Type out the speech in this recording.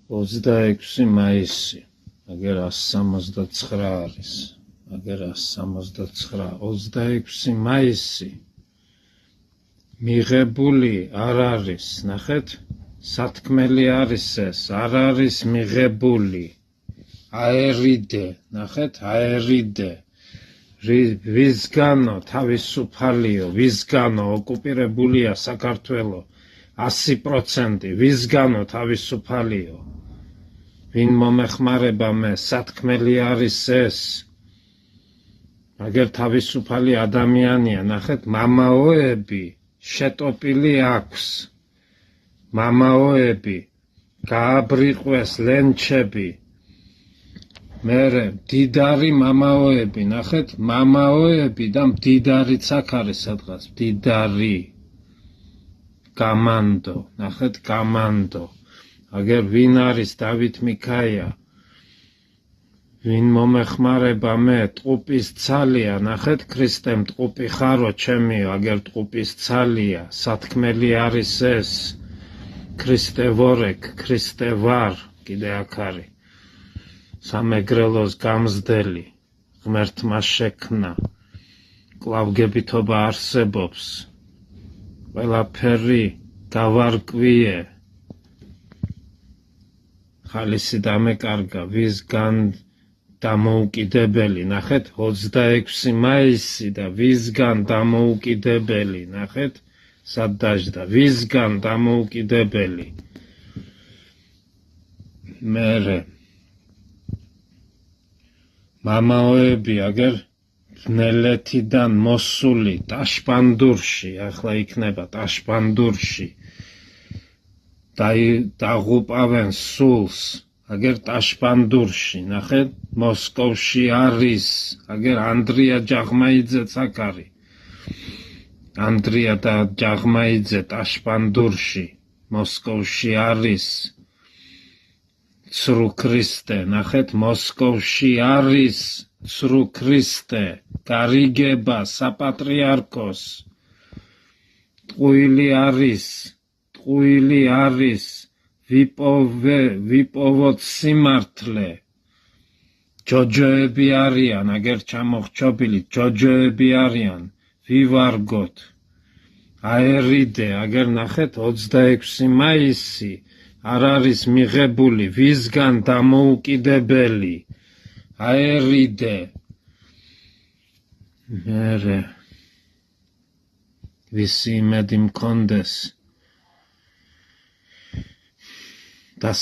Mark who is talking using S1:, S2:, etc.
S1: 26 მაისი, აგერ 169 არის, აგერ 169, 26 მაისი, მიღებული არ არის, ნახეთ, სათქმელი არის ეს, არ არის მიღებული, აერიდე, ნახეთ, აერიდე, ვისგანო თავისუფალიო, ვისგანო ოკუპირებულია საქართველო, 100%, ვისგანო თავისუფალიო, ვინ მომეხმარება მე, სათქმელი არის ეს, აგერ თავისუფალი ადამიანია, ნახეთ, მამაოები შეტოპილი აქვს, მამაოები, გააბრიყვეს ლენჩები, მერე მდიდარი მამაოები, ნახეთ, მამაოები და მდიდარიც აქ არის სადღაც, მდიდარი, გამანდო, ნახეთ, გამანდო, აგერ ვინ არის დავით მიქაია, ვინ მომეხმარება მე, ტყუპის ცალია, ნახეთ, ქრისტემ ტყუპი ხარო ჩემიო, აგერ ტყუპის ცალია, სათქმელი არის ეს, ქრისტე ვორეკ, ქრისტე ვარ, კიდე აქ არის, სამეგრელოს გამზდელი, ღმერთმა შექმნა, კლავგებითობა არსებობს, ყველაფერი გავარკვიე, ხალისი დამეკარგა, ვისგან დამოუკიდებელი, ნახეთ, 26 მაისი და ვისგან დამოუკიდებელი, ნახეთ, სად დაждდა, ვისგან დამოუკიდებელი, მერე, მამაოები, აგერ ბნელეთიდან მოსული, ტაშპანდურში, ახლა იქნება ტაშპანდურში, დაღუპავენ სულს, აგერ ტაშპანდურში, ნახეთ, მოსკოვში არის, აგერ ანდრია ჯაღმაიძეც აქ არის, ანდრია და ჯაღმაიძე ტაშპანდურში, მოსკოვში არის, ცრუ ქრისტე, ნახეთ, მოსკოვში არის, ცრუ ქრისტე, გარიგება საპატრიარქოს, ტყუილი არის, ვიპოვოთ სიმართლე, ჯოჯოები არიან, აგერ ჩამოხრჩობილი, ჯოჯოები არიან, ვივარგოთ, აერიდე, აგერ ნახეთ, 26 მაისი, არ არის მიღებული, ვისგან დამოუკიდებელი, აერიდე, მერე, ვისი იმედი მქონდეს, და